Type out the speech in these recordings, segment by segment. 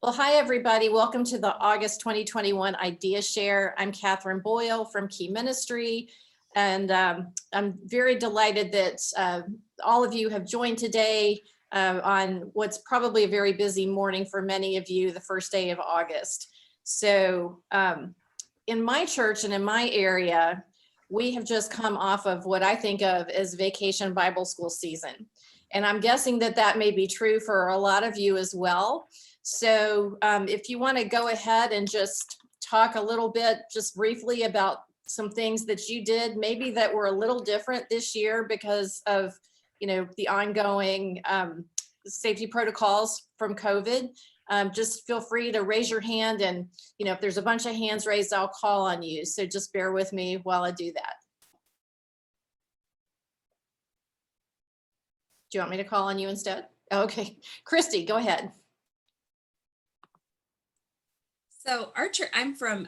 Well, hi, everybody. Welcome to the August 2021 Idea Share. I'm Catherine Boyle from Key Ministry, and I'm very delighted that all of you have joined today on what's probably a very busy morning for many of you, the first day of August. So in my church and in my area, we have just come off of what I think of as vacation Bible school season. And I'm guessing that that may be true for a lot of you as well. So if you want to go ahead and just talk a little bit, just briefly about some things that you did, maybe that were a little different this year because of, the ongoing safety protocols from COVID, just feel free to raise your hand. And, if there's a bunch of hands raised, I'll call on you. So just bear with me while I do that. Do you want me to call on you instead? Okay, Christy, go ahead. So our church, I'm from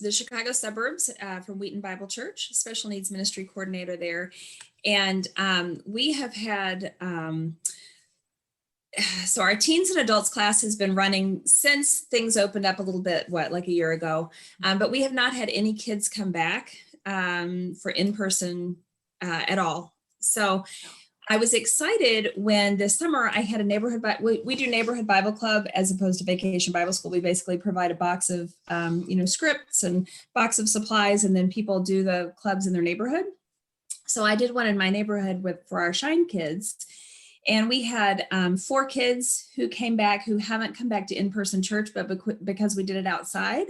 the Chicago suburbs, from Wheaton Bible Church, special needs ministry coordinator there. And we have had, so our teens and adults class has been running since things opened up a little bit, like a year ago. But we have not had any kids come back for in-person at all. So I was excited when this summer I had a neighborhood, we do neighborhood Bible club as opposed to vacation Bible school. We basically provide a box of, scripts and box of supplies, and then people do the clubs in their neighborhood. So I did one in my neighborhood for our Shine kids. And we had 4 kids who came back who haven't come back to in-person church, but because we did it outside,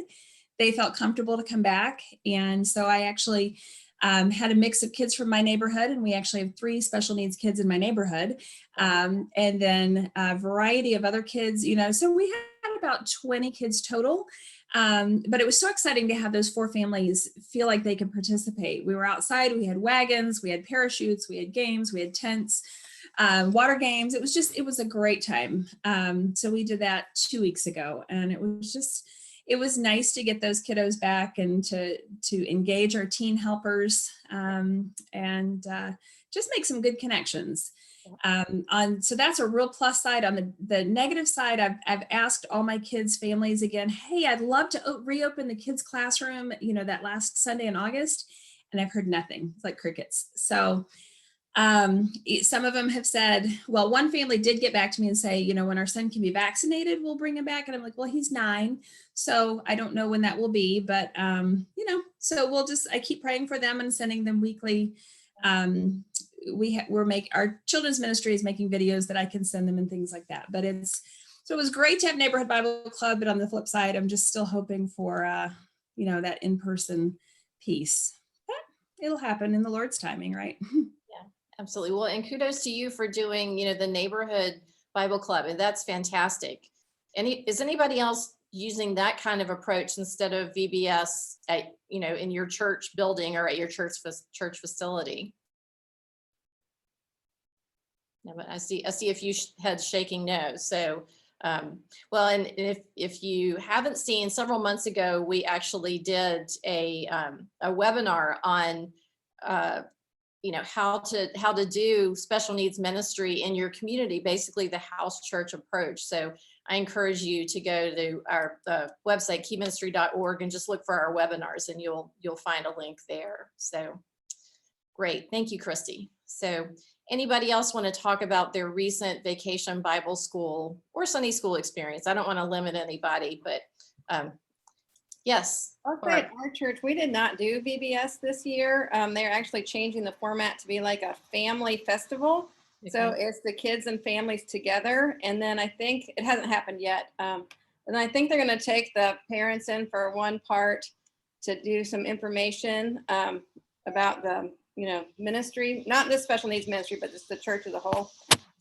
they felt comfortable to come back. And so I actually had a mix of kids from my neighborhood, and we actually have 3 special needs kids in my neighborhood, and then a variety of other kids, so we had about 20 kids total, but it was so exciting to have those 4 families feel like they could participate. We were outside, we had wagons, we had parachutes, we had games, we had tents, water games. It was a great time. So we did that 2 weeks ago, and it was nice to get those kiddos back and to engage our teen helpers, and just make some good connections. So that's a real plus side. On the negative side, I've asked all my kids' families again, hey, I'd love to reopen the kids' classroom, that last Sunday in August, and I've heard nothing. It's like crickets. So some of them have said, well, one family did get back to me and say, when our son can be vaccinated, we'll bring him back. And I'm like, well, he's 9. So I don't know when that will be, but, so I keep praying for them and sending them weekly. Our children's ministry is making videos that I can send them and things like that. But it was great to have Neighborhood Bible Club. But on the flip side, I'm just still hoping for, that in-person piece. But it'll happen in the Lord's timing, right? Absolutely. Well, and kudos to you for doing, the neighborhood Bible club. And that's fantastic. Is anybody else using that kind of approach instead of VBS at, in your church building or at your church facility? No, but I see a few heads shaking no. So, well, and if you haven't seen, several months ago, we actually did a webinar on, how to do special needs ministry in your community, basically the house church approach. So I encourage you to go to our website, keyministry.org, and just look for our webinars, and you'll find a link there. So great. Thank you, Christy. So anybody else want to talk about their recent vacation Bible school or Sunday school experience? I don't want to limit anybody, but yes. Okay, at our church, we did not do VBS this year. They're actually changing the format to be like a family festival. Okay. So it's the kids and families together. And then I think it hasn't happened yet. And I think they're going to take the parents in for one part to do some information about the, ministry, not this special needs ministry, but just the church as a whole.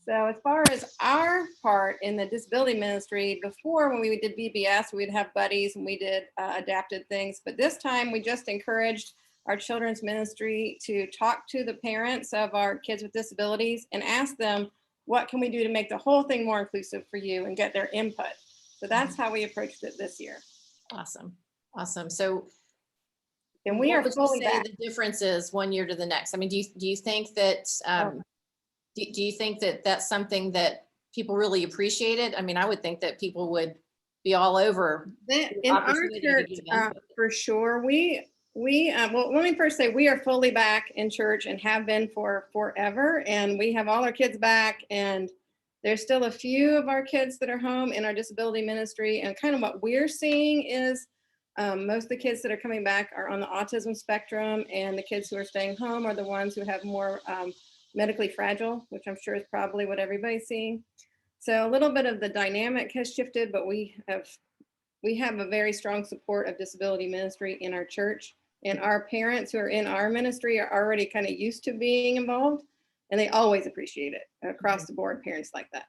So as far as our part in the disability ministry, before when we did VBS, we'd have buddies and we did adapted things. But this time we just encouraged our children's ministry to talk to the parents of our kids with disabilities and ask them, what can we do to make the whole thing more inclusive for you, and get their input. So that's how we approached it this year. Awesome. Awesome. So, and we are fully back. The difference is one year to the next. I mean, do you think that, do you think that that's something that people really appreciated? I mean, I would think that people would be all over. In our Opportunity to church, give input. for sure, well, let me first say we are fully back in church and have been for forever. And we have all our kids back, and there's still a few of our kids that are home in our disability ministry. And kind of what we're seeing is most of the kids that are coming back are on the autism spectrum, and the kids who are staying home are the ones who have more medically fragile, which I'm sure is probably what everybody's seeing. So a little bit of the dynamic has shifted, but we have a very strong support of disability ministry in our church, and our parents who are in our ministry are already kind of used to being involved, and they always appreciate it across the board, parents like that.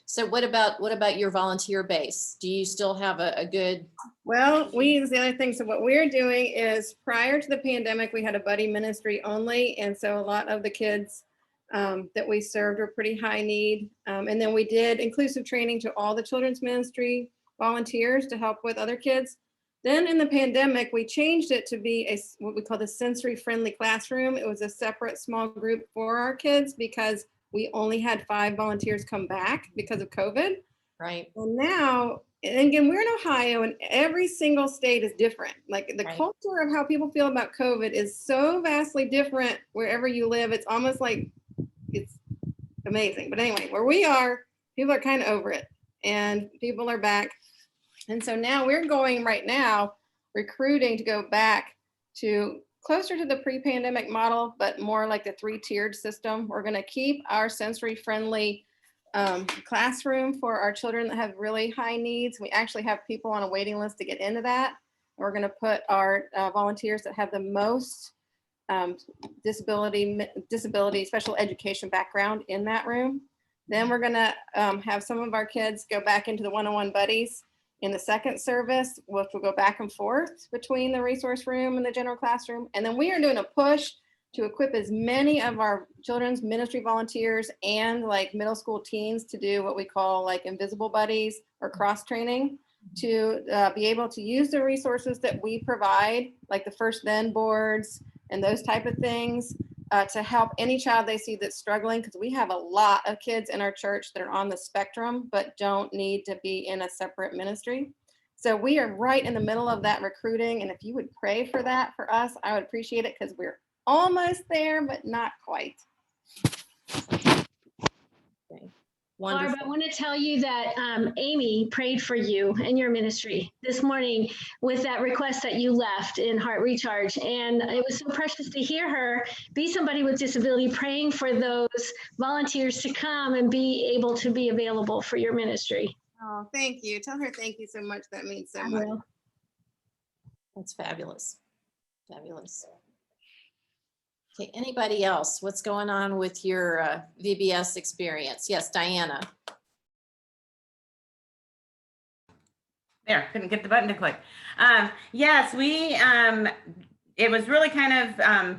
So what about your volunteer base? Do you still have a good? Well, the other thing, so what we're doing is prior to the pandemic, we had a buddy ministry only. And so a lot of the kids that we served were pretty high need. And then we did inclusive training to all the children's ministry volunteers to help with other kids. Then in the pandemic, we changed it to be what we call the sensory friendly classroom. It was a separate small group for our kids because we only had 5 volunteers come back because of COVID. Right. And now, and again, we're in Ohio, and every single state is different. Like the culture of how people feel about COVID is so vastly different wherever you live. It's almost like it's amazing. But anyway, where we are, people are kind of over it, and people are back. And so now we're going right now, recruiting to go back to closer to the pre-pandemic model, but more like the 3-tiered system. We're going to keep our sensory friendly classroom for our children that have really high needs. We actually have people on a waiting list to get into that. We're going to put our volunteers that have the most disability special education background in that room. Then we're going to have some of our kids go back into the one-on-one buddies in the second service, which will go back and forth between the resource room and the general classroom. And then we are doing a push to equip as many of our children's ministry volunteers and like middle school teens to do what we call like invisible buddies or cross training to be able to use the resources that we provide, like the First Then boards and those type of things, to help any child they see that's struggling, because we have a lot of kids in our church that are on the spectrum but don't need to be in a separate ministry. So we are right in the middle of that recruiting, and if you would pray for that for us, I would appreciate it, because we're almost there, but not quite. Wonderful. Barb, I want to tell you that Amy prayed for you and your ministry this morning with that request that you left in Heart Recharge. And it was so precious to hear her be somebody with disability praying for those volunteers to come and be able to be available for your ministry. Oh, thank you. Tell her thank you so much. That means so I much. will. That's fabulous. Fabulous. Okay, anybody else? What's going on with your VBS experience? Yes, Diana. There, couldn't get the button to click. Yes, it was really kind of,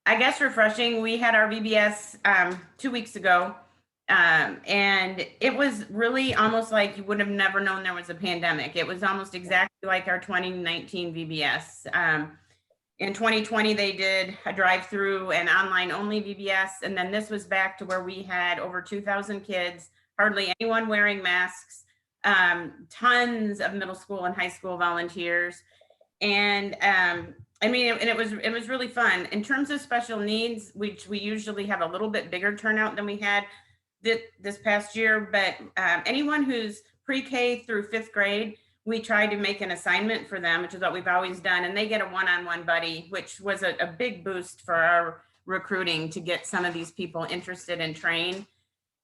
I guess, refreshing. We had our VBS 2 weeks ago, and it was really almost like you would have never known there was a pandemic. It was almost exactly like our 2019 VBS. In 2020, they did a drive-through and online-only VBS, and then this was back to where we had over 2,000 kids, hardly anyone wearing masks, tons of middle school and high school volunteers, and I mean, and it was really fun. In terms of special needs, which we usually have a little bit bigger turnout than we had this past year, but anyone who's pre-K through 5th grade, we try to make an assignment for them, which is what we've always done. And they get a one-on-one buddy, which was a big boost for our recruiting to get some of these people interested and trained.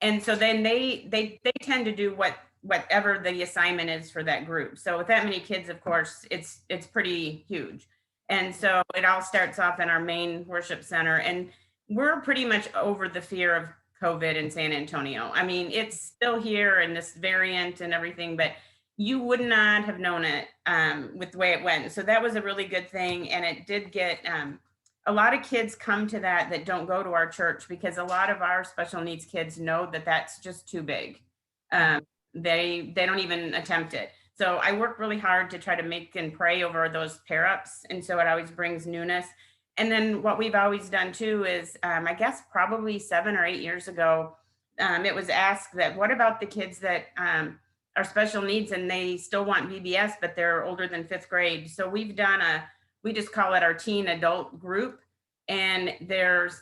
And so then they tend to do whatever the assignment is for that group. So with that many kids, of course, it's pretty huge. And so it all starts off in our main worship center. And we're pretty much over the fear of COVID in San Antonio. I mean, it's still here and this variant and everything, but you would not have known it with the way it went. So that was a really good thing. And it did get a lot of kids come to that don't go to our church, because a lot of our special needs kids know that that's just too big. They don't even attempt it. So I work really hard to try to make and pray over those pair ups. And so it always brings newness. And then what we've always done too is, I guess probably 7 or 8 years ago, it was asked that what about the kids that are special needs and they still want VBS, but they're older than 5th grade. So we've done we just call it our teen adult group, and there's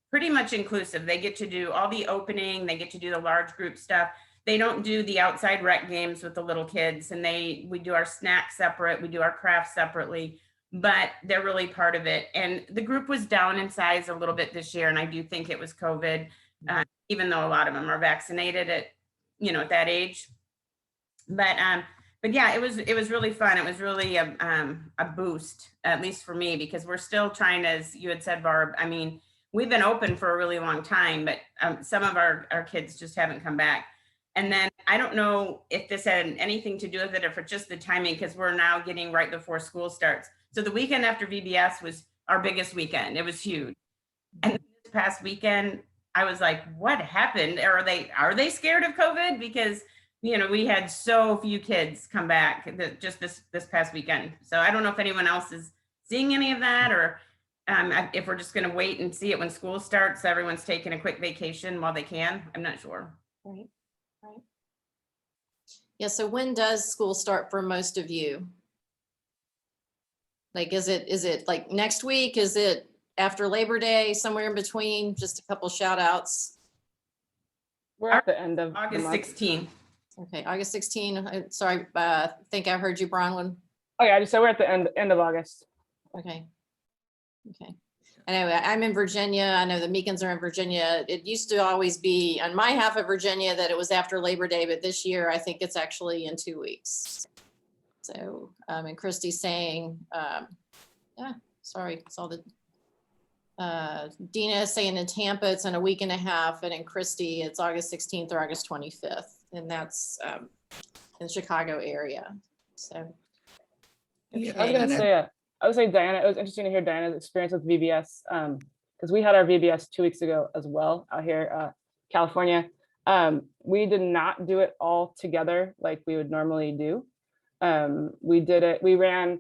pretty much inclusive. They get to do all the opening, they get to do the large group stuff. They don't do the outside rec games with the little kids, and we do our snacks separate, we do our crafts separately, but they're really part of it. And the group was down in size a little bit this year, and I do think it was COVID, even though a lot of them are vaccinated at that age. But yeah, it was really fun. It was really a boost, at least for me, because we're still trying, as you had said, Barb. I mean, we've been open for a really long time, but some of our kids just haven't come back. And then I don't know if this had anything to do with it or for just the timing, because we're now getting right before school starts. So the weekend after VBS was our biggest weekend. It was huge. And this past weekend, I was like, what happened? Are they scared of COVID? Because we had so few kids come back just this past weekend. So I don't know if anyone else is seeing any of that, or if we're just going to wait and see it when school starts. Everyone's taking a quick vacation while they can. I'm not sure. Right. Yeah. So when does school start for most of you? Like, is it like next week? Is it after Labor Day? Somewhere in between? Just a couple shout outs. We're at the end of August 16th. Okay, August 16. Sorry, I think I heard you, Bronwyn. Oh yeah, I just said we're at the end of August. Okay. Anyway, I'm in Virginia. I know the Meekins are in Virginia. It used to always be on my half of Virginia that it was after Labor Day, but this year I think it's actually in 2 weeks. So, and Christy's saying, yeah, sorry, saw the, Dina is saying in Tampa, it's in a week and a half, and in Christie, it's August 16th or August 25th, and that's in the Chicago area. So, Yeah, I was gonna say, I would say, Diana, it was interesting to hear Diana's experience with VBS, because we had our VBS 2 weeks ago as well out here, California. We did not do it all together like we would normally do. We ran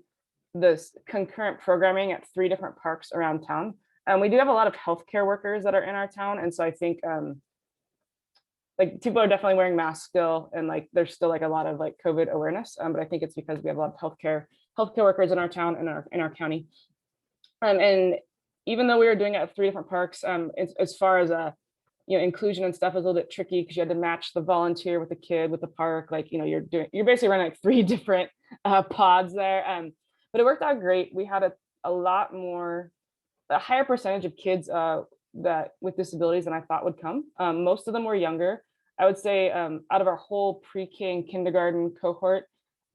this concurrent programming at 3 different parks around town. We do have a lot of healthcare workers that are in our town, and so I think like people are definitely wearing masks still, and like there's still like a lot of like COVID awareness. But I think it's because we have a lot of healthcare workers in our town and in our county. And even though we were doing it at 3 different parks, as far as inclusion and stuff is a little bit tricky because you had to match the volunteer with the kid with the park. Like you're basically running like 3 different pods there. But it worked out great. We had a higher percentage of kids that with disabilities than I thought would come. Most of them were younger. I would say out of our whole pre-K and kindergarten cohort,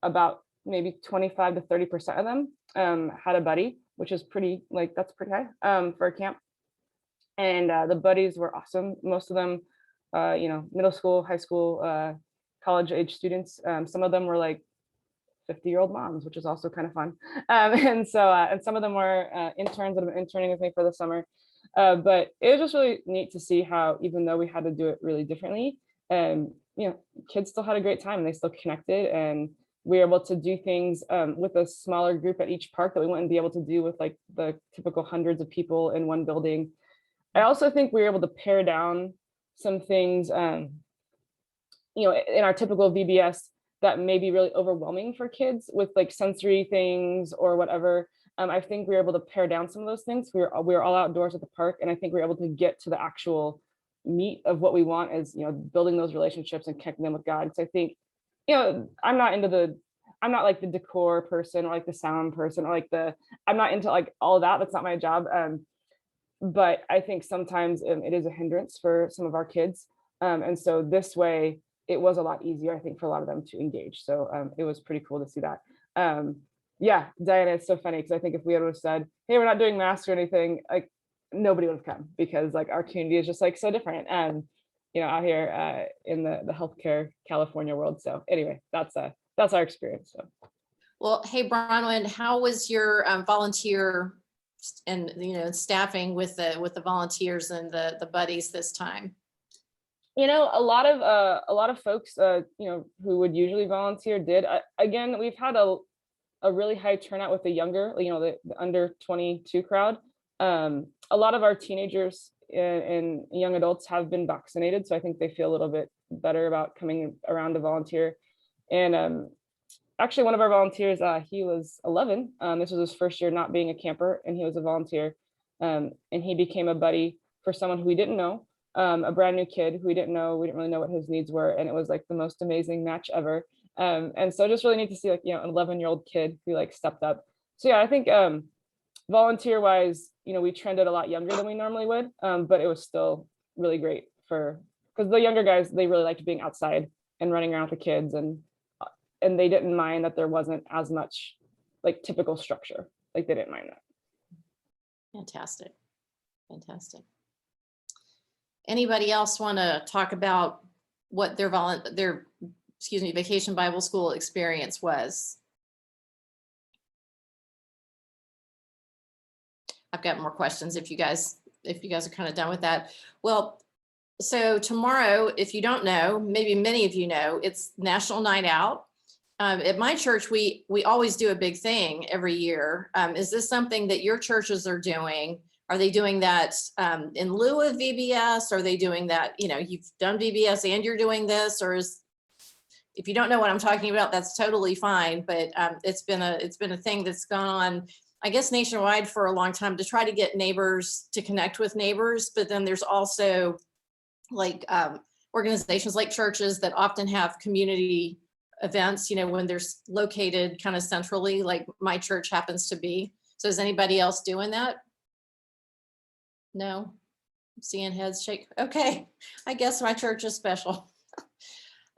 about maybe 25 to 30% of them had a buddy, which is that's pretty high for a camp. And the buddies were awesome. Most of them, middle school, high school, college age students. Some of them were like 50-year-old moms, which is also kind of fun. And some of them were interns that have been interning with me for the summer. But it was just really neat to see how, even though we had to do it really differently, kids still had a great time and they still connected, and we were able to do things with a smaller group at each park that we wouldn't be able to do with like the typical hundreds of people in one building. I also think we were able to pare down some things, in our typical VBS that may be really overwhelming for kids with like sensory things or whatever. I think we were able to pare down some of those things. We were all outdoors at the park, and I think we were able to get to the actual meat of what we want is, building those relationships and connecting them with God. So I think, I'm not like the decor person or like the sound person or I'm not into like all of that. That's not my job. But I think sometimes it is a hindrance for some of our kids. And so this way, it was a lot easier, I think, for a lot of them to engage. So it was pretty cool to see that. Yeah, Diana, it's so funny because I think if we had said, hey, we're not doing masks or anything, like nobody would have come, because like our community is just like so different. Out here in the healthcare California world. So anyway, that's our experience. So. Well, hey, Bronwyn, how was your volunteer and staffing with the volunteers and the buddies this time? A lot of folks who would usually volunteer did. Again, we've had a really high turnout with the younger, the under 22 crowd. A lot of our teenagers and young adults have been vaccinated, so I think they feel a little bit better about coming around to volunteer. And actually, one of our volunteers, he was 11. This was his first year not being a camper, and he was a volunteer. And he became a buddy for someone who we didn't know, a brand new kid who we didn't know. We didn't really know what his needs were, and it was like the most amazing match ever. And so just really neat to see, like, an 11-year-old kid who like stepped up. So yeah, I think volunteer wise, we trended a lot younger than we normally would, but it was still really great because the younger guys, they really liked being outside and running around with the kids, and they didn't mind that there wasn't as much like typical structure. Like, they didn't mind that. Fantastic. Anybody else want to talk about what their vacation Bible school experience was? I've got more questions if you guys are kind of done with that. Well, so tomorrow, if you don't know, maybe many of you know, it's National Night Out. At my church, we always do a big thing every year. Is this something that your churches are doing? Are they doing that in lieu of VBS? Are they doing that, you've done VBS and you're doing this? Or if you don't know what I'm talking about, that's totally fine. But it's been a thing that's gone on, I guess, nationwide for a long time to try to get neighbors to connect with neighbors. But then there's also like organizations like churches that often have community events, when they're located kind of centrally, like my church happens to be. So is anybody else doing that? No? I'm seeing heads shake. Okay, I guess my church is special.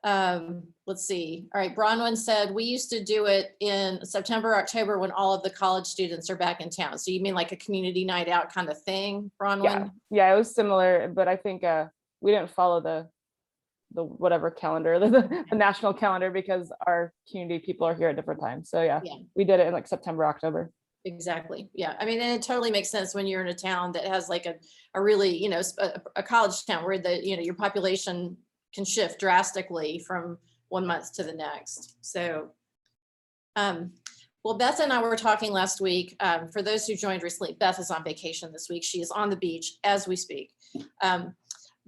Let's see. All right, Bronwyn said we used to do it in September, October when all of the college students are back in town. So you mean like a community night out kind of thing, Bronwyn? Yeah, it was similar, but I think we didn't follow the whatever calendar, the national calendar, because our community people are here at different times. So yeah, we did it in like September, October. Exactly. Yeah. I mean, and it totally makes sense when you're in a town that has like a really, a college town where your population can shift drastically from one month to the next. So, well, Beth and I were talking last week. For those who joined recently, Beth is on vacation this week. She is on the beach as we speak.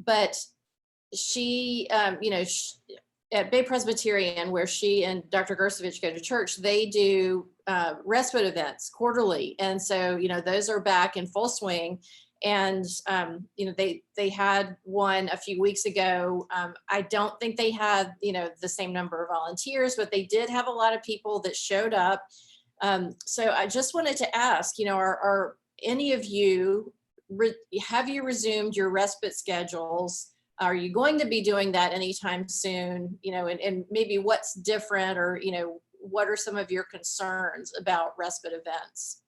But she, at Bay Presbyterian, where she and Dr. Gersovich go to church, they do respite events quarterly. And so, those are back in full swing. And, they had one a few weeks ago. I don't think they had, the same number of volunteers, but they did have a lot of people that showed up. So I just wanted to ask, are any of you, have you resumed your respite schedules? Are you going to be doing that anytime soon? And maybe what's different, or, what are some of your concerns about respite events?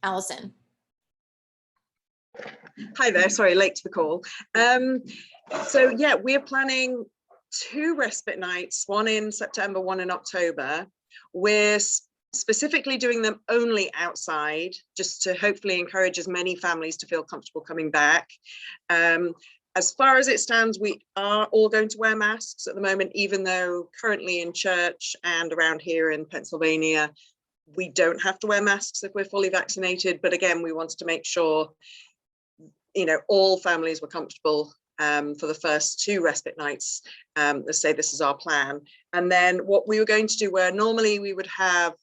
Allison. Hi there, sorry, late to the call. So yeah, we're planning 2 respite nights, one in September, one in October. We're specifically doing them only outside, just to hopefully encourage as many families to feel comfortable coming back. As far as it stands, we are all going to wear masks at the moment, even though currently in church and around here in Pennsylvania, we don't have to wear masks if we're fully vaccinated. But again, we wanted to make sure, all families were comfortable for the first 2 respite nights. Let's say this is our plan. And then what we were going to do, where normally we would have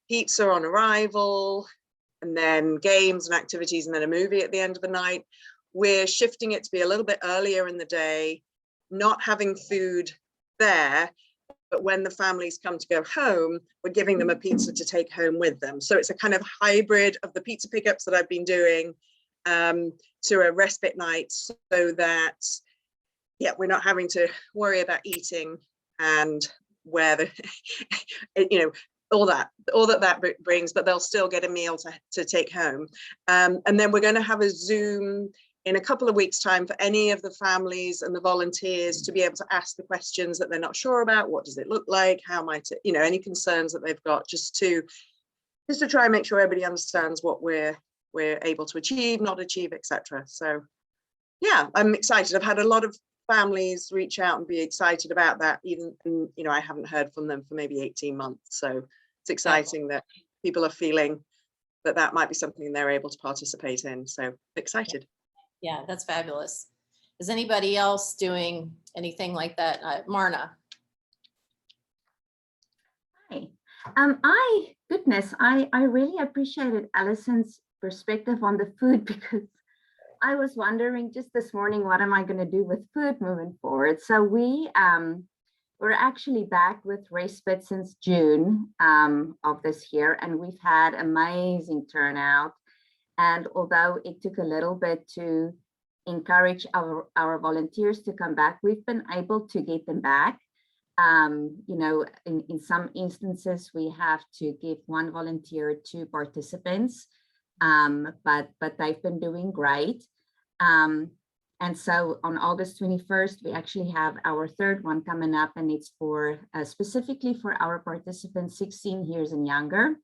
pizza on arrival, and then games and activities, and then a movie at the end of the night, we're shifting it to be a little bit earlier in the day, not having food there, but when the families come to go home, we're giving them a pizza to take home with them. So it's a kind of hybrid of the pizza pickups that I've been doing to a respite night, so that, we're not having to worry about eating and where the, all that brings, but they'll still get a meal to take home. And then we're going to have a Zoom in a couple of weeks' time for any of the families and the volunteers to be able to ask the questions that they're not sure about. What does it look like? How might it, any concerns that they've got, just to try and make sure everybody understands what we're able to achieve, not achieve, etc. So yeah, I'm excited. I've had a lot of families reach out and be excited about that, even, I haven't heard from them for maybe 18 months. So it's exciting that people are feeling that might be something they're able to participate in. So excited. Yeah, that's fabulous. Is anybody else doing anything like that? Marna? Hi. I really appreciated Allison's perspective on the food because I was wondering just this morning, what am I going to do with food moving forward? So we're actually back with respite since June of this year, and we've had amazing turnout. And although it took a little bit to encourage our volunteers to come back, we've been able to get them back. You know, in some instances, we have to give one volunteer 2 participants, but they've been doing great. And so on August 21st, we actually have our 3rd one coming up, and it's for specifically for our participants 16 years and younger.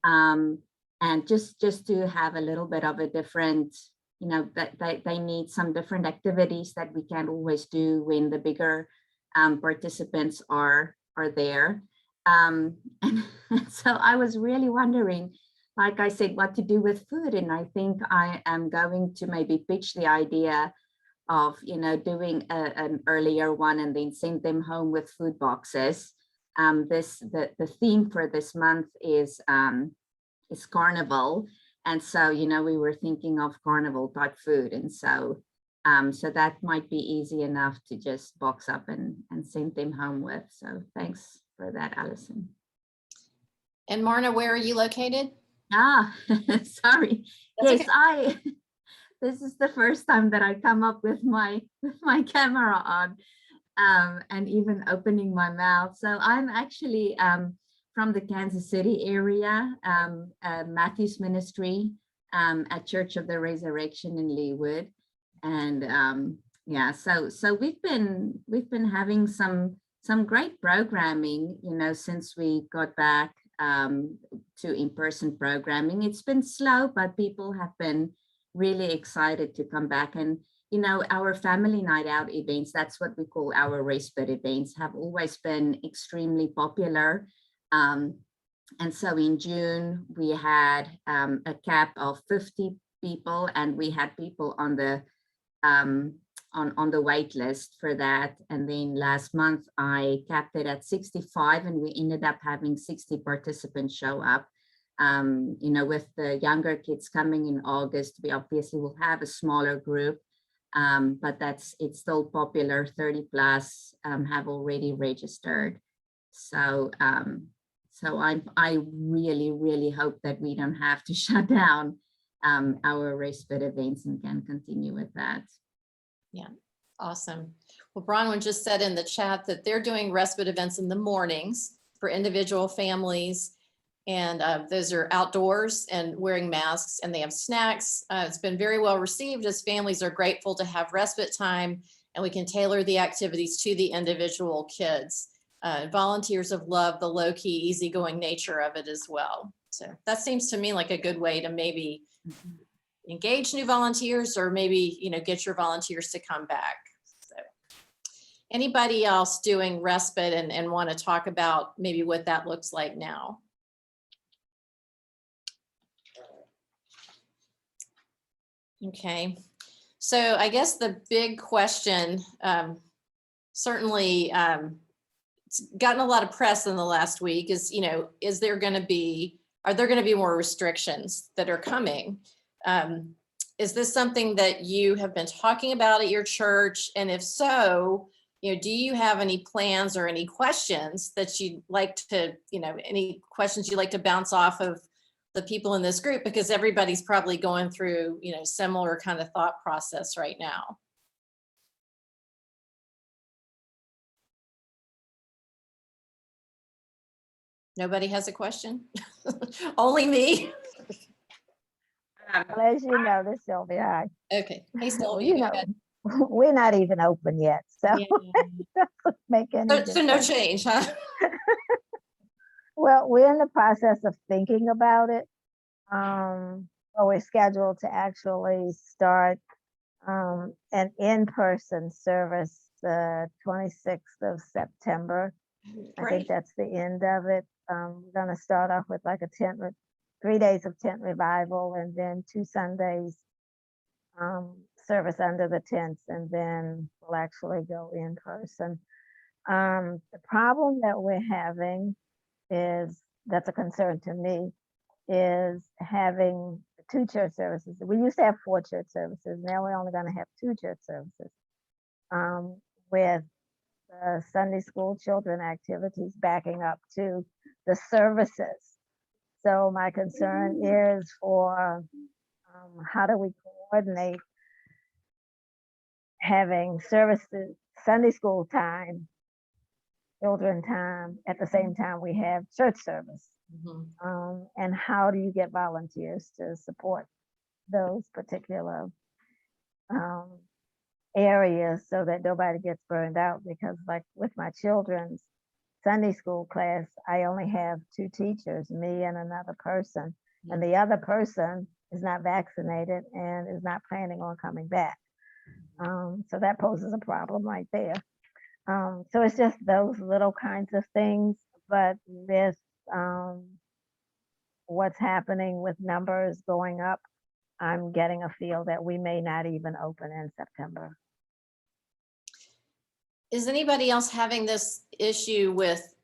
And just to have a little bit of a different, you know, that they need some different activities that we can't always do when the bigger participants are there. And so I was really wondering, like I said, what to do with food. And I think I am going to maybe pitch the idea of, you know, doing an earlier one and then send them home with food boxes. The theme for this month is carnival. And so, you know, we were thinking of carnival type food. And so so that might be easy enough to just box up and send them home with. So thanks for that, Allison. And Marna, where are you located? Sorry. That's Yes, okay. This is the first time that I come up with my camera on and even opening my mouth. So I'm actually from the Kansas City area, Matthew's ministry at Church of the Resurrection in Leawood. And yeah, so we've been having some great programming, you know, since we got back to in-person programming. It's been slow, but people have been really excited to come back. And, you know, our family night out events, that's what we call our respite events, have always been extremely popular. And so in June, we had a cap of 50 people, and we had people on the wait list for that. And then last month I capped it at 65, and we ended up having 60 participants show up. You know, with the younger kids coming in August, we obviously will have a smaller group, but it's still popular. 30 plus have already registered. So I really hope that we don't have to shut down our respite events and can continue with that. Yeah, awesome. Well, Bronwyn just said in the chat that they're doing respite events in the mornings for individual families. And those are outdoors and wearing masks, and they have snacks. It's been very well received, as families are grateful to have respite time, and we can tailor the activities to the individual kids. Volunteers have loved the low-key, easygoing nature of it as well. So that seems to me like a good way to maybe engage new volunteers, or maybe, you know, get your volunteers to come back. So anybody else doing respite and want to talk about maybe what that looks like now? Okay, so I guess the big question, certainly it's gotten a lot of press in the last week, is, you know, are there going to be more restrictions that are coming? Is this something that you have been talking about at your church? And if so, you know, do you have any plans or any questions that you'd like to, you know, any questions you'd like to bounce off of the people in this group? Because everybody's probably going through, you know, similar kind of thought process right now. Nobody has a question? Only me? Well, as you know, this Sylvia, Okay. Hey, Sylvia, you go know, ahead. we're not even open yet, so Yeah. it doesn't make any So no difference. change, huh? Well, we're in the process of thinking about it. But we're scheduled to actually start an in-person service the 26th of September. I think that's the end of it. We're going to start off with like a 3 days of tent revival, and then 2 Sundays service under the tents, and then we'll actually go in person. The problem that we're having is, that's a concern to me, is having 2 church services. We used to have 4 church services. Now we're only going to have 2 church services, with the Sunday school children activities backing up to the services. So my concern is for how do we coordinate having services, Sunday school time, children time, at the same time we have church service. And how do you get volunteers to support those particular areas so that nobody gets burned out? Because like with my children's Sunday school class, I only have 2 teachers, me and another person, and the other person is not vaccinated and is not planning on coming back. So that poses a problem right there. So it's just those little kinds of things, but with what's happening with numbers going up, I'm getting a feel that we may not even open in September. Is anybody else having this issue with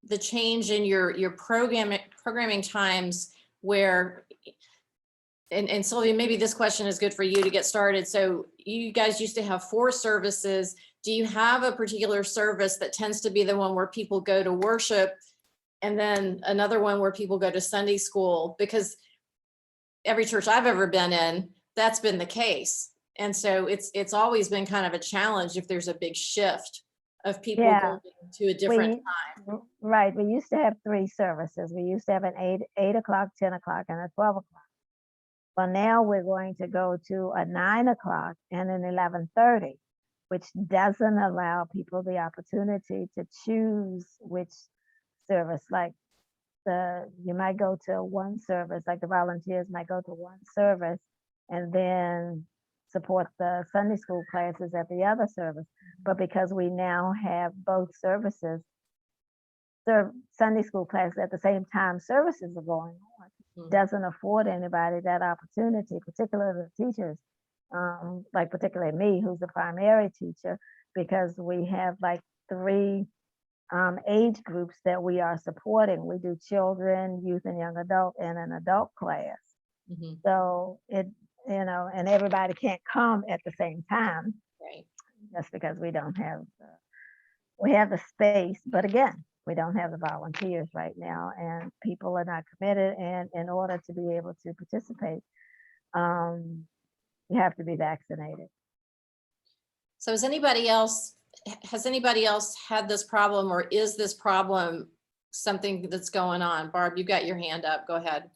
the change in your programming times where, and Sylvia, maybe this question is good for you to get started. So you guys used to have 4 services. Do you have a particular service that tends to be the one where people go to worship, and then another one where people go to Sunday school? Because every church I've ever been in, that's been the case. And so it's always been kind of a challenge if there's a big shift of people going to a different time. Right, we used to have 3 services. We used to have an 8 o'clock, 10 o'clock, and a 12 o'clock. Well, now we're going to go to a 9 o'clock and an 11:30, which doesn't allow people the opportunity to choose which service. Like you might go to one service, like the volunteers might go to one service and then support the Sunday school classes at the other service. But because we now have both services, Sunday school classes at the same time services are going on, doesn't afford anybody that opportunity, particularly the teachers, like particularly me, who's the primary teacher, because we have like 3 age groups that we are supporting. We do children, youth and young adult, and an adult class. So and everybody can't come at the same time, right? Just because we don't have we have the space, but again, we don't have the volunteers right now, and people are not committed. And in order to be able to participate, you have to be vaccinated. So has anybody else had this problem, or is this problem something that's going on? Barb, you've got your hand up. Go ahead.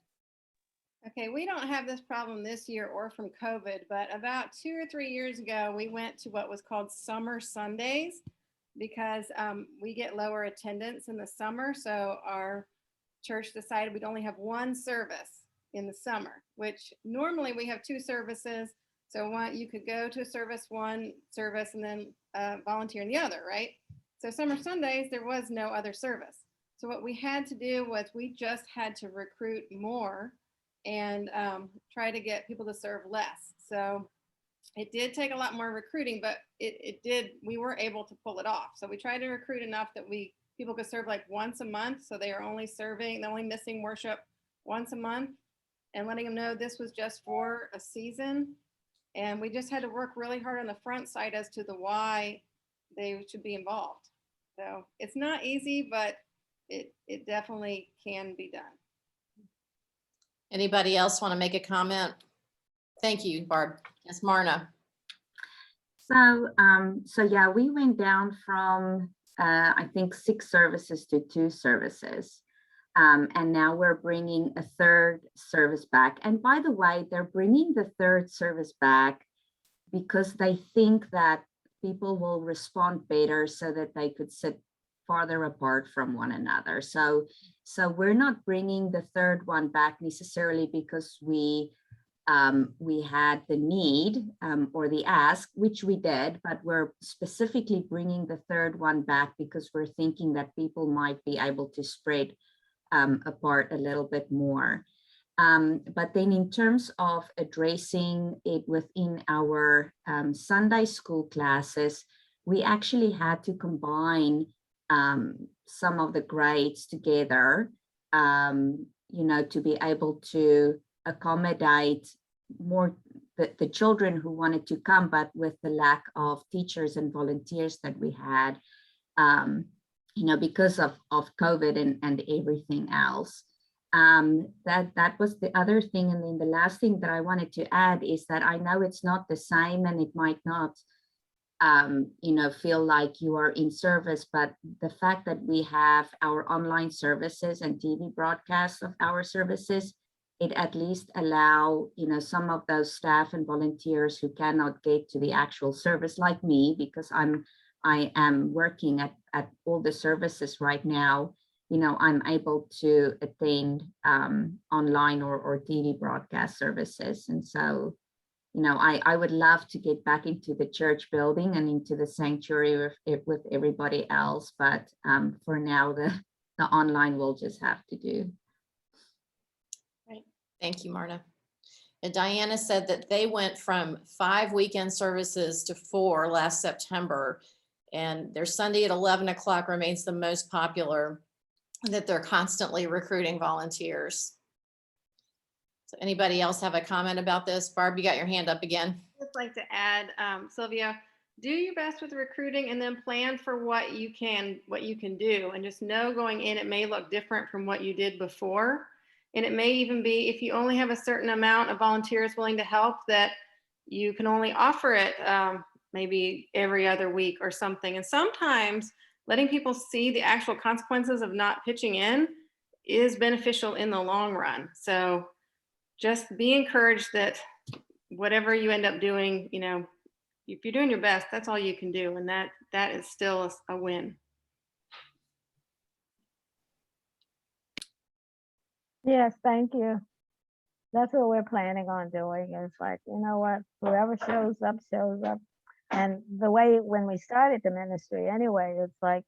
Okay, we don't have this problem this year or from COVID, but about 2 or 3 years ago, we went to what was called Summer Sundays because we get lower attendance in the summer. So our church decided we'd only have 1 service in the summer, which normally we have 2 services. So you could go to one service and then volunteer in the other, right? So Summer Sundays, there was no other service. So what we had to do was we just had to recruit more and try to get people to serve less. So it did take a lot more recruiting, but we were able to pull it off. So we tried to recruit enough that people could serve like once a month. So they are only missing worship once a month, and letting them know this was just for a season. And we just had to work really hard on the front side as to the why they should be involved. So it's not easy, but it definitely can be done. Anybody else want to make a comment? Thank you, Barb. Yes, Marna. So yeah, we went down from I think 6 services to 2 services. And now we're bringing a 3rd service back. And by the way, they're bringing the 3rd service back because they think that people will respond better so that they could sit farther apart from one another. So we're not bringing the 3rd one back necessarily because we had the need or the ask, which we did, but we're specifically bringing the 3rd one back because we're thinking that people might be able to spread apart a little bit more. But then in terms of addressing it within our Sunday school classes, we actually had to combine some of the grades together, to be able to accommodate more the children who wanted to come, but with the lack of teachers and volunteers that we had, because of COVID and everything else. That was the other thing. And then the last thing that I wanted to add is that I know it's not the same and it might not, feel like you are in service, but the fact that we have our online services and TV broadcasts of our services, it at least allow, some of those staff and volunteers who cannot get to the actual service, like me, because I am working at all the services right now, I'm able to attend online or TV broadcast services. And so, I would love to get back into the church building and into the sanctuary with everybody else. But for now, the online will just have to do. Right. Thank you, Marta. And Diana said that they went from 5 weekend services to 4 last September, and their Sunday at 11 o'clock remains the most popular, that they're constantly recruiting volunteers. So anybody else have a comment about this? Barb, you got your hand up again. I'd just like to add, Sylvia, do your best with recruiting and then plan for what you can do, and just know going in, it may look different from what you did before. And it may even be, if you only have a certain amount of volunteers willing to help, that you can only offer it maybe every other week or something. And sometimes letting people see the actual consequences of not pitching in is beneficial in the long run. So just be encouraged that whatever you end up doing, if you're doing your best, that's all you can do. And that is still a win. Yes, thank you. That's what we're planning on doing. It's like, you know what, whoever shows up, shows up. And the way when we started the ministry anyway, it's like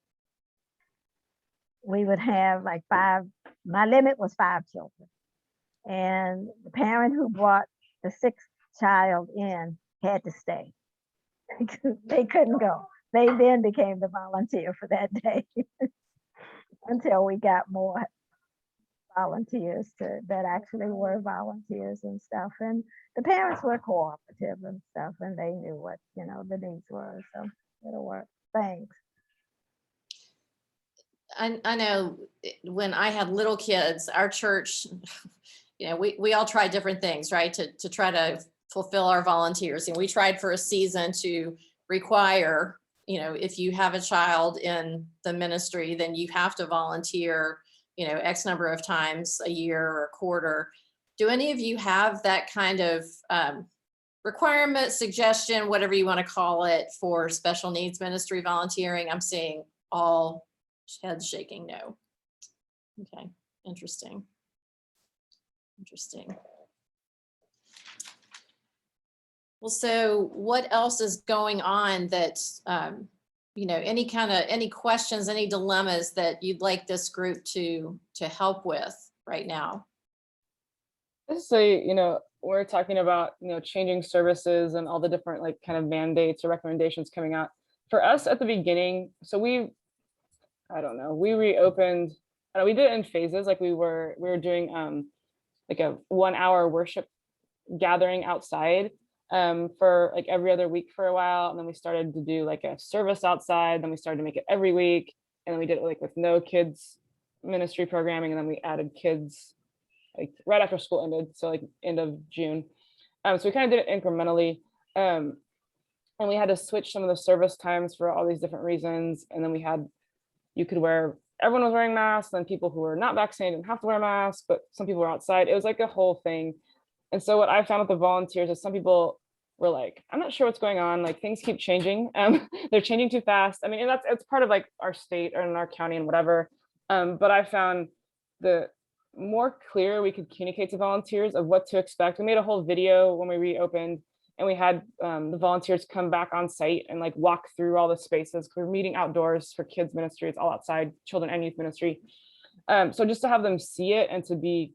we would have like 5, my limit was 5 children. And the parent who brought the 6th child in had to stay. They couldn't go. They then became the volunteer for that day until we got more volunteers that actually were volunteers and stuff. And the parents were cooperative and stuff, and they knew what, the needs were. So it'll work. Thanks. I know when I had little kids, our church, we all tried different things, right? To try to fulfill our volunteers. And we tried for a season to require, if you have a child in the ministry, then you have to volunteer, X number of times a year or a quarter. Do any of you have that kind of requirement, suggestion, whatever you want to call it, for special needs ministry volunteering? I'm seeing all heads shaking no. Okay, interesting. Well, so what else is going on that, any questions, any dilemmas that you'd like this group to help with right now? So, we're talking about, changing services and all the different kind of mandates or recommendations coming out. For us at the beginning, so we reopened, we did it in phases. Like we were doing like a 1-hour worship gathering outside for like every other week for a while. And then we started to do like a service outside. Then we started to make it every week. And then we did it like with no kids ministry programming. And then we added kids like right after school ended. So like end of June. So we kind of did it incrementally. And we had to switch some of the service times for all these different reasons. And then everyone was wearing masks, and people who were not vaccinated didn't have to wear masks, but some people were outside. It was like a whole thing. And so what I found with the volunteers is some people were like, I'm not sure what's going on. Like things keep changing. They're changing too fast. I mean, and it's part of like our state or in our county and whatever. But I found the more clear we could communicate to volunteers of what to expect. We made a whole video when we reopened, and we had the volunteers come back on site and like walk through all the spaces. We're meeting outdoors for kids ministry. It's all outside, children and youth ministry. So just to have them see it and to be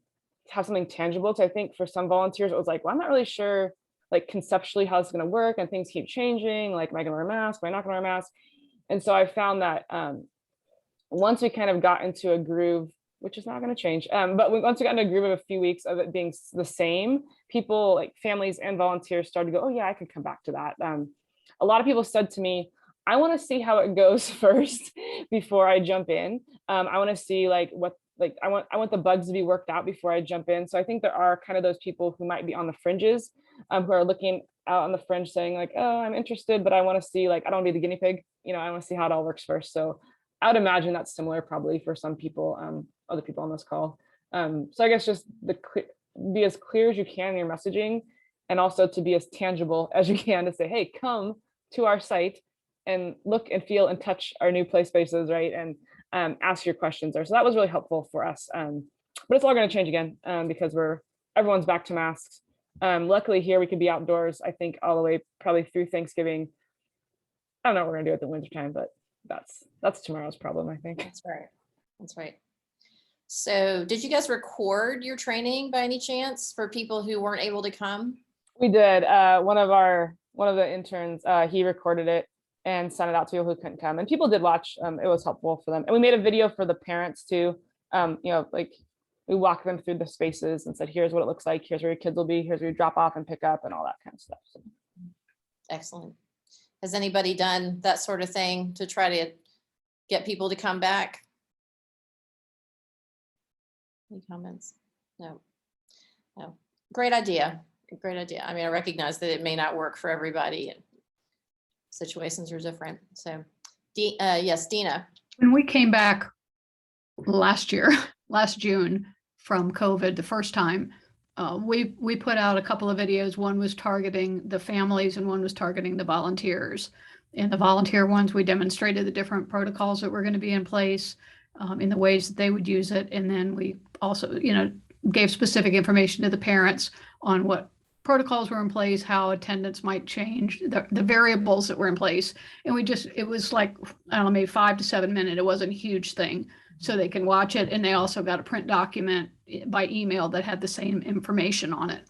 have something tangible. So I think for some volunteers, it was like, well, I'm not really sure, like conceptually how it's going to work, and things keep changing. Like, am I going to wear a mask? Am I not going to wear a mask? And so I found that once we kind of got into a groove, which is not going to change, but once we got into a groove of a few weeks of it being the same, people, like families and volunteers, started to go, oh yeah, I can come back to that. A lot of people said to me, I want to see how it goes first before I jump in. I want to see like what, like I want the bugs to be worked out before I jump in. So I think there are kind of those people who might be on the fringes, who are looking out on the fringe saying like, oh, I'm interested, but I want to see, like, I don't want to be the guinea pig, you know, I want to see how it all works first. So I would imagine that's similar probably for some people, other people on this call. So I guess just be as clear as you can in your messaging, and also to be as tangible as you can to say, hey, come to our site and look and feel and touch our new play spaces, right? And ask your questions there. So that was really helpful for us. But it's all going to change again because everyone's back to masks. Luckily here we could be outdoors, I think all the way probably through Thanksgiving. I don't know what we're gonna do at the winter time, but that's tomorrow's problem, I think. That's right. That's right. So did you guys record your training by any chance for people who weren't able to come? We did. One of the interns, he recorded it and sent it out to people who couldn't come, and people did watch. It was helpful for them, and we made a video for the parents too. You know, like we walked them through the spaces and said, here's what it looks like, here's where your kids will be, here's where you drop off and pick up, and all that kind of stuff. So. Excellent. Has anybody done that sort of thing to try to get people to come back? Any comments? No. No. Great idea. Great idea. I mean, I recognize that it may not work for everybody, and situations are different. So, yes, Dina. When we came back last year, last June from COVID, the first time, we put out a couple of videos. One was targeting the families and one was targeting the volunteers. In the volunteer ones, we demonstrated the different protocols that were going to be in place in the ways that they would use it. And then we also, you know, gave specific information to the parents on what protocols were in place, how attendance might change, the variables that were in place. And it was like, I don't know, maybe 5 to 7 minutes. It wasn't a huge thing. So they can watch it. And they also got a print document by email that had the same information on it.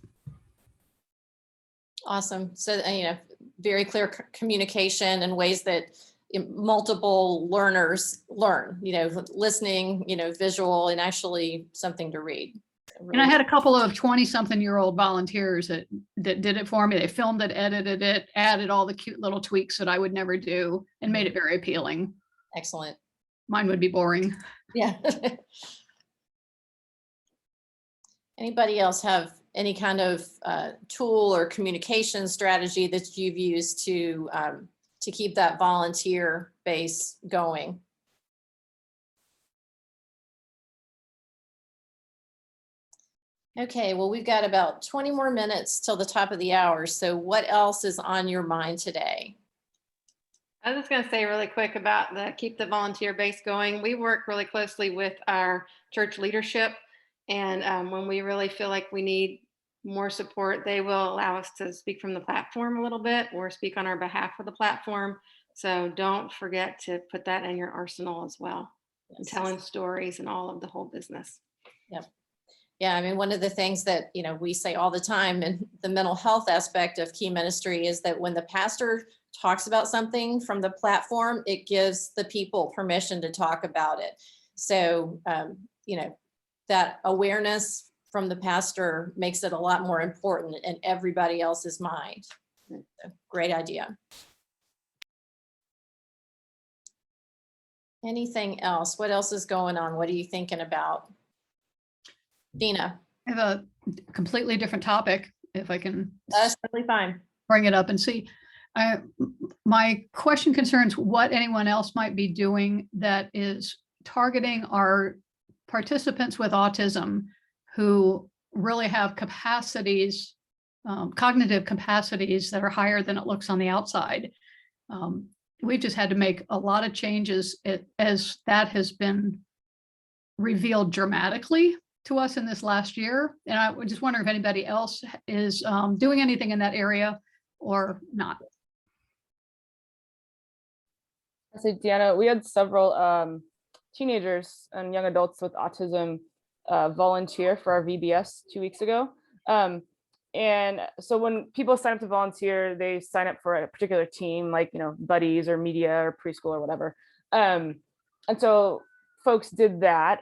Awesome. So, you know, very clear communication and ways that multiple learners learn, you know, listening, you know, visual, and actually something to read. Really. And I had a couple of 20-something-year-old volunteers that did it for me. They filmed it, edited it, added all the cute little tweaks that I would never do, and made it very appealing. Excellent. Mine would be boring. Yeah. Anybody else have any kind of tool or communication strategy that you've used to keep that volunteer base going? Okay, well, we've got about 20 more minutes till the top of the hour. So what else is on your mind today? I was just going to say really quick about keep the volunteer base going. We work really closely with our church leadership. And when we really feel like we need more support, they will allow us to speak from the platform a little bit or speak on our behalf of the platform. So don't forget to put that in your arsenal as well. Yes. And telling stories and all of the whole business. Yep. Yeah, I mean, one of the things that, you know, we say all the time in the mental health aspect of Key Ministry is that when the pastor talks about something from the platform, it gives the people permission to talk about it. So, you know, that awareness from the pastor makes it a lot more important in everybody else's mind. So, great idea. Anything else? What else is going on? What are you thinking about? Dina. I have a completely different topic, if I can. That's totally fine. Bring it up and see. My question concerns what anyone else might be doing that is targeting our participants with autism who really have capacities, cognitive capacities that are higher than it looks on the outside. We've just had to make a lot of changes as that has been revealed dramatically to us in this last year. And I would just wonder if anybody else is doing anything in that area or not. I say, Deanna, we had several teenagers and young adults with autism volunteer for our VBS 2 weeks ago. And so when people sign up to volunteer, they sign up for a particular team, like, buddies or media or preschool or whatever. And so folks did that.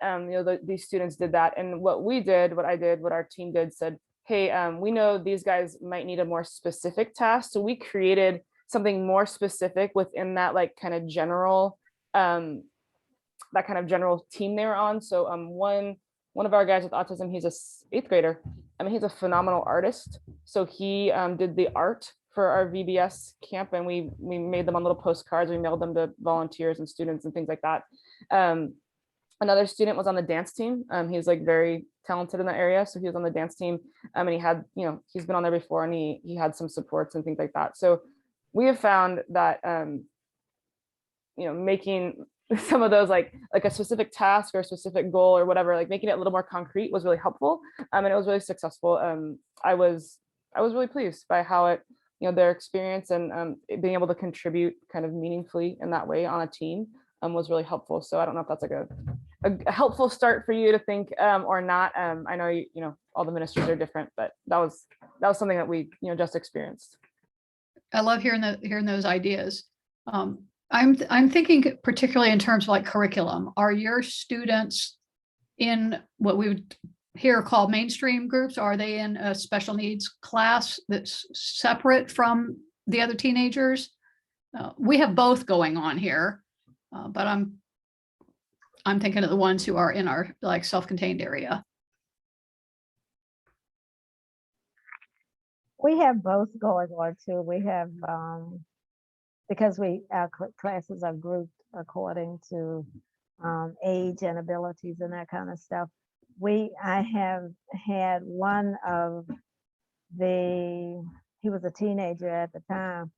These students did that. And what our team did, said, hey, we know these guys might need a more specific task. So we created something more specific within that, like, kind of general, that kind of general team they were on. So one of our guys with autism, he's a 8th grader. I mean, he's a phenomenal artist. So he did the art for our VBS camp, and we made them on little postcards. We mailed them to volunteers and students and things like that. Another student was on the dance team. He's like very talented in that area. So he was on the dance team, and he had, he's been on there before, and he had some supports and things like that. So we have found that, making some of those like a specific task or a specific goal or whatever, like making it a little more concrete was really helpful. And it was really successful. I was really pleased by how it, their experience and being able to contribute kind of meaningfully in that way on a team was really helpful. So I don't know if that's like a helpful start for you to think or not. I know, all the ministries are different, but that was something that we, just experienced. I love hearing those ideas. I'm thinking particularly in terms of like curriculum. Are your students in what we would here call mainstream groups? Are they in a special needs class that's separate from the other teenagers? We have both going on here, but I'm thinking of the ones who are in our like self-contained area. We have both going on too. We have, because our classes are grouped according to age and abilities and that kind of stuff. I have had one of he was a teenager at the time,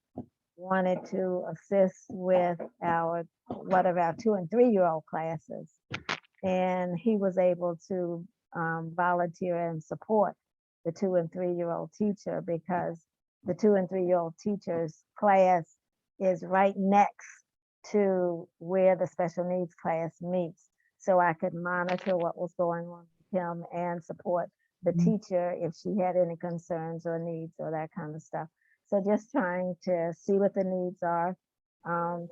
wanted to assist with one of our 2 and 3-year-old classes. And he was able to volunteer and support the 2 and 3-year-old teacher, because the 2 and 3-year-old teacher's class is right next to where the special needs class meets. So I could monitor what was going on with him and support the teacher if she had any concerns or needs or that kind of stuff. So just trying to see what the needs are,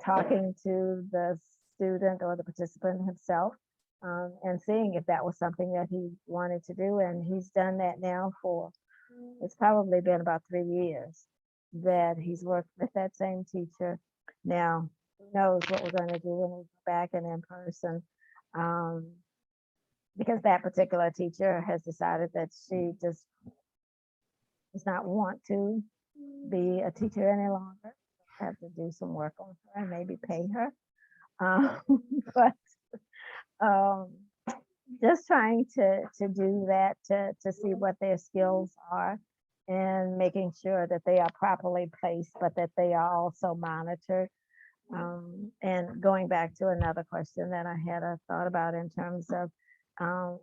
talking to the student or the participant himself, and seeing if that was something that he wanted to do. And he's done that now it's probably been about 3 years that he's worked with that same teacher. Now, who knows what we're going to do when we go back and in person, because that particular teacher has decided that she just does not want to be a teacher any longer. Have to do some work on her and maybe pay her. But just trying to do that, to see what their skills are, and making sure that they are properly placed, but that they are also monitored. And going back to another question that I had a thought about in terms of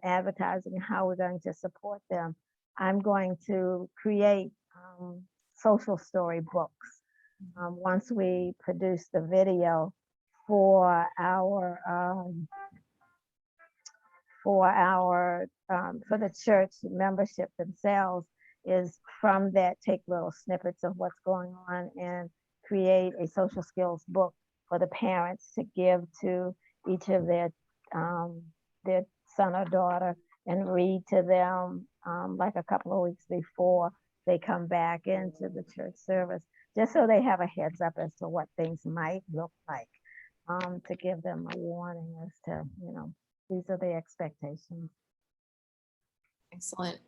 advertising, how we're going to support them. I'm going to create social story books once we produce the video for the church membership themselves. Is from that, take little snippets of what's going on and create a social skills book for the parents to give to each of their son or daughter, and read to them like a couple of weeks before they come back into the church service, just so they have a heads up as to what things might look like, to give them a warning as to, these are the expectations. Excellent.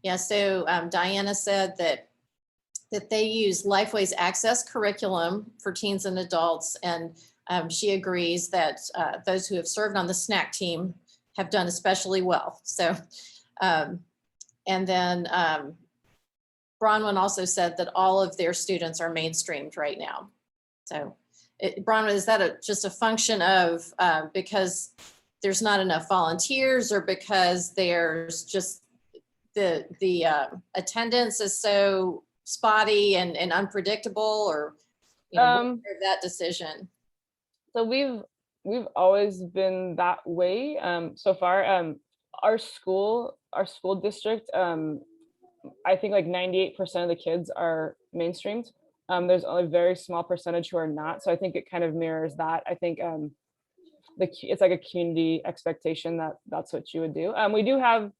Yeah, so Diana said that they use Lifeway's Access curriculum for teens and adults, and she agrees that those who have served on the snack team have done especially well. So, and then Bronwyn also said that all of their students are mainstreamed right now. So, Bronwyn, is that just a function of because there's not enough volunteers, or because there's just the attendance is so spotty and unpredictable, or that decision? So we've we've always been that way so far. Our school district, I think like 98% of the kids are mainstreamed. There's only a very small percentage who are not. So I think it kind of mirrors that. I think it's like a community expectation that that's what you would do. We do have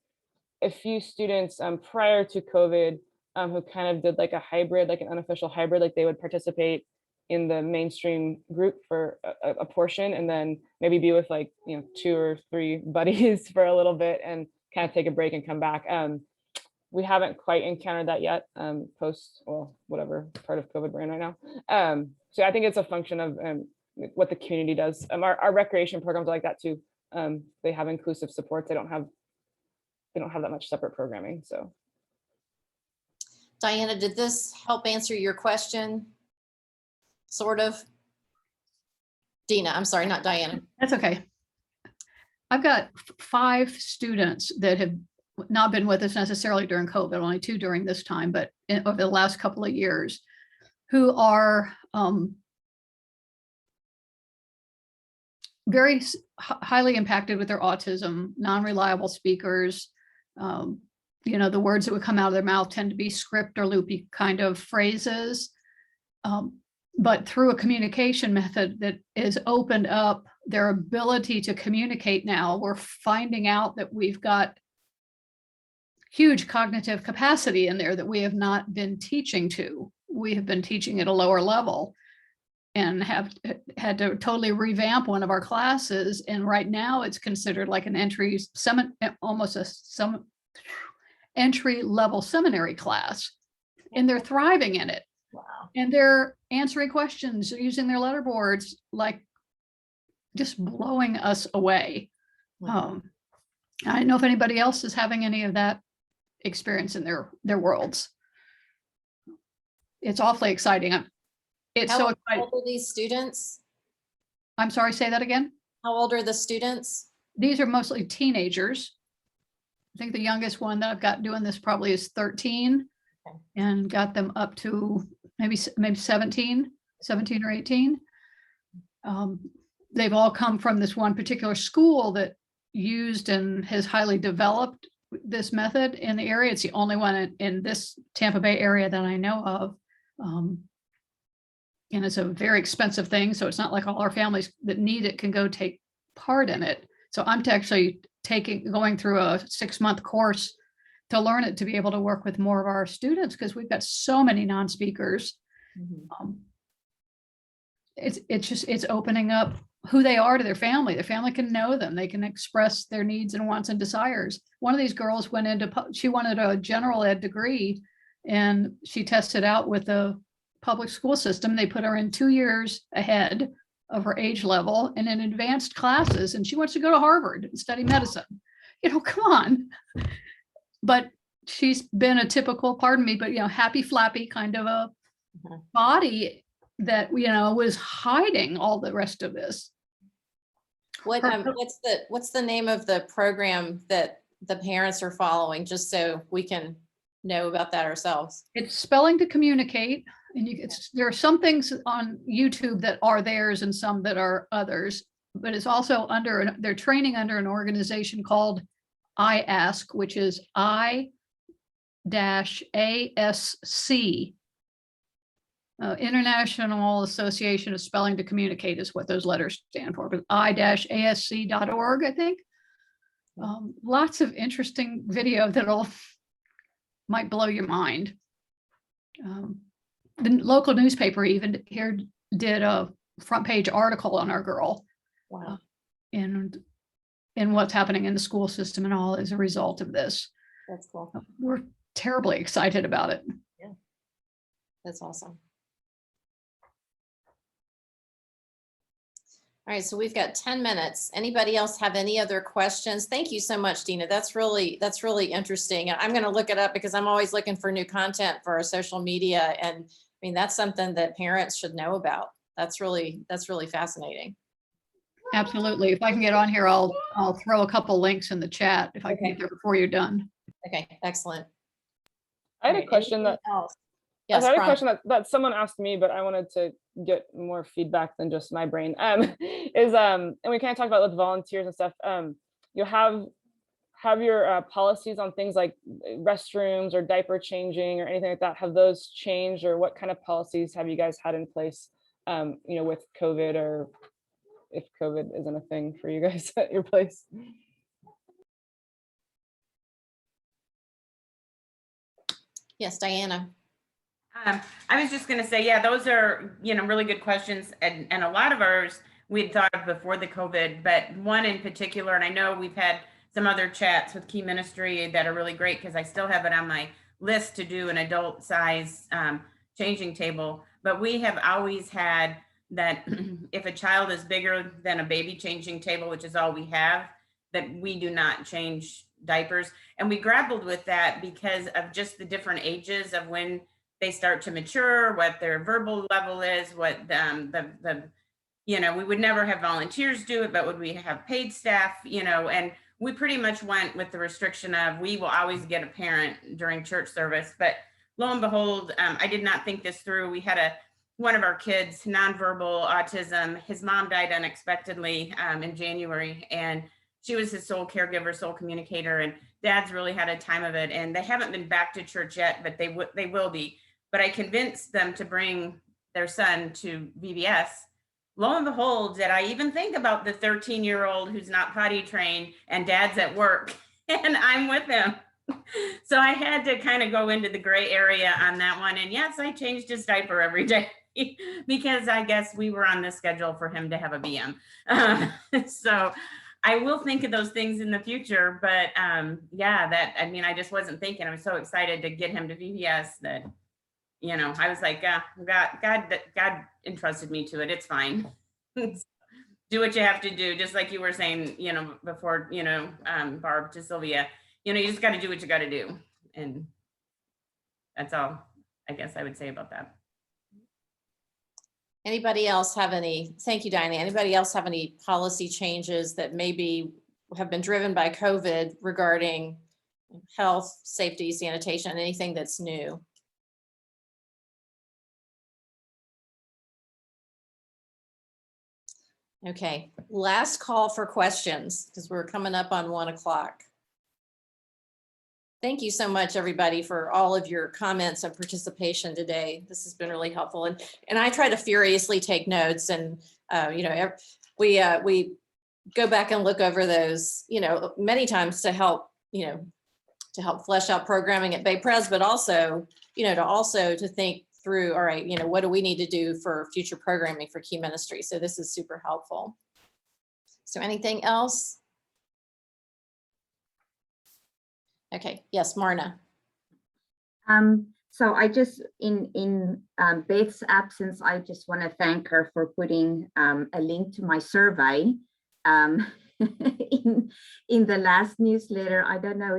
a few students prior to COVID who kind of did like a hybrid, like an unofficial hybrid, like they would participate in the mainstream group for a portion and then maybe be with like, 2 or 3 buddies for a little bit and kind of take a break and come back. We haven't quite encountered that yet post, well, whatever part of COVID we're in right now. So I think it's a function of what the community does. Our recreation programs are like that too. They have inclusive supports. They don't have that much separate programming. So Diana, did this help answer your question? Sort of. Dina, I'm sorry, not Diana. That's okay. I've got 5 students that have not been with us necessarily during COVID, only 2 during this time, but over the last couple of years, who are very highly impacted with their autism, non-reliable speakers. The words that would come out of their mouth tend to be script or loopy kind of phrases. But through a communication method that is opened up their ability to communicate now, we're finding out that we've got huge cognitive capacity in there that we have not been teaching to. We have been teaching at a lower level and have had to totally revamp one of our classes. And right now it's considered like an entry level seminary class, and they're thriving in it. Wow. And they're answering questions using their letterboards, like just blowing us away. I don't know if anybody else is having any of that experience in their worlds. It's awfully exciting. It's How so old exciting. are these students? I'm sorry, say that again. How old are the students? These are mostly teenagers. I think the youngest one that I've got doing this probably is 13, Okay. and got them up to maybe 17 or 18. They've all come from this one particular school that used and has highly developed this method in the area. It's the only one in this Tampa Bay area that I know of. And it's a very expensive thing. So it's not like all our families that need it can go take part in it. So I'm actually going through a 6-month course to learn it, to be able to work with more of our students, because we've got so many non-speakers. It's opening up who they are to their family. Their family can know them. They can express their needs and wants and desires. One of these girls she wanted a general ed degree, and she tested out with the public school system. They put her in 2 years ahead of her age level and in advanced classes, and she wants to go to Harvard and study medicine. Come on. But she's been a typical, pardon me, but happy flappy kind of a body that was hiding all the rest of this. What's the name of the program that the parents are following, just so we can know about that ourselves? It's Spelling to Communicate, and there are some things on YouTube that are theirs and some that are others, but it's also they're training under an organization called IASC, which is I-ASC. International Association of Spelling to Communicate is what those letters stand for, but I-ASC.org, I think. Lots of interesting video that'll might blow your mind. The local newspaper even here did a front page article on our girl. Wow. And what's happening in the school system and all as a result of this. That's cool. We're terribly excited about it. Yeah, that's awesome. All right, so we've got 10 minutes. Anybody else have any other questions? Thank you so much, Dina. That's really interesting. I'm going to look it up because I'm always looking for new content for our social media. And I mean, that's something that parents should know about. That's really fascinating. Absolutely. If I can get on here, I'll throw a couple links in the chat if I can get there before you're done. Okay, excellent. I had a question that Yes, I had a Bron. question that someone asked me, but I wanted to get more feedback than just my brain. And we kind of talked about with volunteers and stuff. You have your policies on things like restrooms or diaper changing or anything like that. Have those changed, or what kind of policies have you guys had in place, with COVID, or if COVID isn't a thing for you guys at your place? Yes, Diana. I was just going to say, yeah, those are, really good questions. And a lot of ours we'd thought of before the COVID, but one in particular, and I know we've had some other chats with Key Ministry that are really great, because I still have it on my list to do an adult size changing table. But we have always had that if a child is bigger than a baby changing table, which is all we have, that we do not change diapers. And we grappled with that because of just the different ages of when they start to mature, what their verbal level is, what we would never have volunteers do it, but would we have paid staff, and we pretty much went with the restriction of, we will always get a parent during church service. But lo and behold, I did not think this through. We had one of our kids, nonverbal autism. His mom died unexpectedly in January, and she was his sole caregiver, sole communicator, and dad's really had a time of it. And they haven't been back to church yet, but they will be. But I convinced them to bring their son to VBS. Lo and behold, did I even think about the 13-year-old who's not potty trained and dad's at work and I'm with him. So I had to kind of go into the gray area on that one. And yes, I changed his diaper every day because I guess we were on the schedule for him to have a BM. So I will think of those things in the future, but I just wasn't thinking. I was so excited to get him to VBS that, I was like, God entrusted me to it. It's fine. Do what you have to do. Just like you were saying, before, Barb, to Sylvia, you just got to do what you got to do. And that's all I guess I would say about that. Anybody else have thank you, Diana. Anybody else have any policy changes that maybe have been driven by COVID regarding health, safety, sanitation, anything that's new? Okay, last call for questions because we're coming up on 1 o'clock. Thank you so much, everybody, for all of your comments and participation today. This has been really helpful. And I try to furiously take notes, and we go back and look over those, many times to help, to help flesh out programming at Bay Pres, but also, to think through, all right, what do we need to do for future programming for Key Ministry? So this is super helpful. So anything else? Okay, yes, Marna. So I just, in Beth's absence, I just want to thank her for putting a link to my survey in the last newsletter. I don't know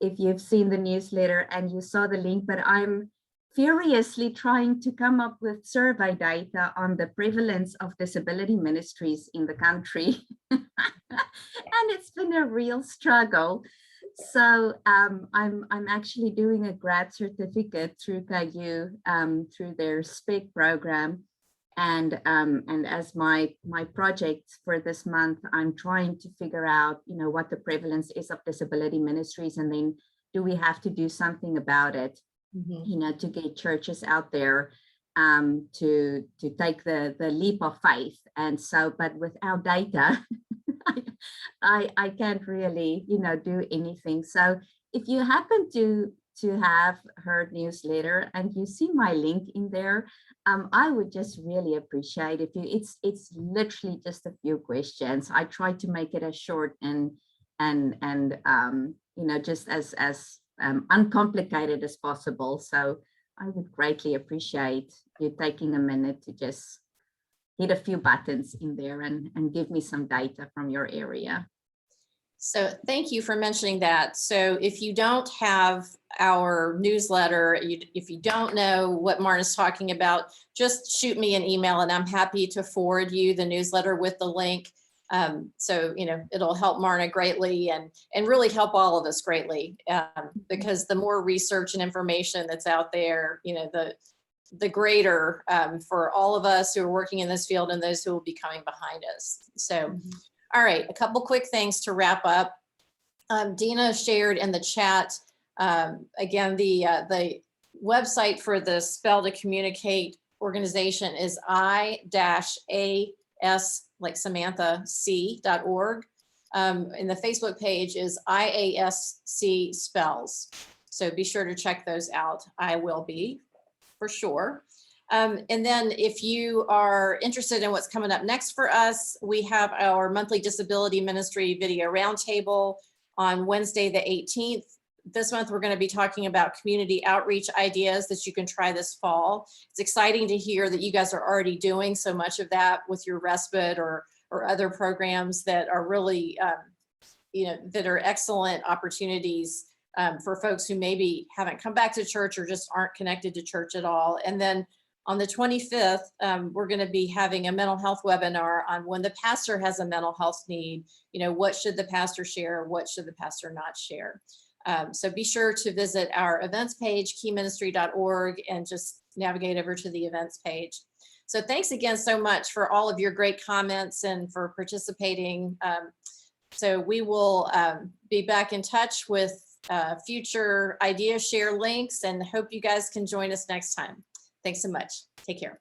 if you've seen the newsletter and you saw the link, but I'm furiously trying to come up with survey data on the prevalence of disability ministries in the country. And it's been a real struggle. So I'm actually doing a grad certificate through KU, through their SPEC program. And as my project for this month, I'm trying to figure out, what the prevalence is of disability ministries, and then do we have to do something about it? Mm-hmm. To get churches out there to take the leap of faith. And so, but without data, I can't really, do anything. So if you happen to have her newsletter and you see my link in there, I would just really appreciate if it's literally just a few questions. I try to make it as short and just as uncomplicated as possible. So I would greatly appreciate you taking a minute to just hit a few buttons in there and give me some data from your area. So thank you for mentioning that. So if you don't have our newsletter, if you don't know what Marna's talking about, just shoot me an email and I'm happy to forward you the newsletter with the link. So, it'll help Marna greatly and really help all of us greatly, because the more research and information that's out there, the greater for all of us who are working in this field and those who will be coming behind us. So, all right, a couple quick things to wrap up. Dina shared in the chat, again, the website for the Spell to Communicate organization is I-AS, like Samantha, C.org. And the Facebook page is IASC Spells. So be sure to check those out. I will be, for sure. And then if you are interested in what's coming up next for us, we have our monthly disability ministry video roundtable on Wednesday, the 18th. This month, we're going to be talking about community outreach ideas that you can try this fall. It's exciting to hear that you guys are already doing so much of that with your respite or other programs that are really, that are excellent opportunities for folks who maybe haven't come back to church or just aren't connected to church at all. And then on the 25th, we're going to be having a mental health webinar on when the pastor has a mental health need. What should the pastor share? What should the pastor not share? So be sure to visit our events page, keyministry.org, and just navigate over to the events page. So thanks again so much for all of your great comments and for participating. So we will be back in touch with future idea share links and hope you guys can join us next time. Thanks so much. Take care.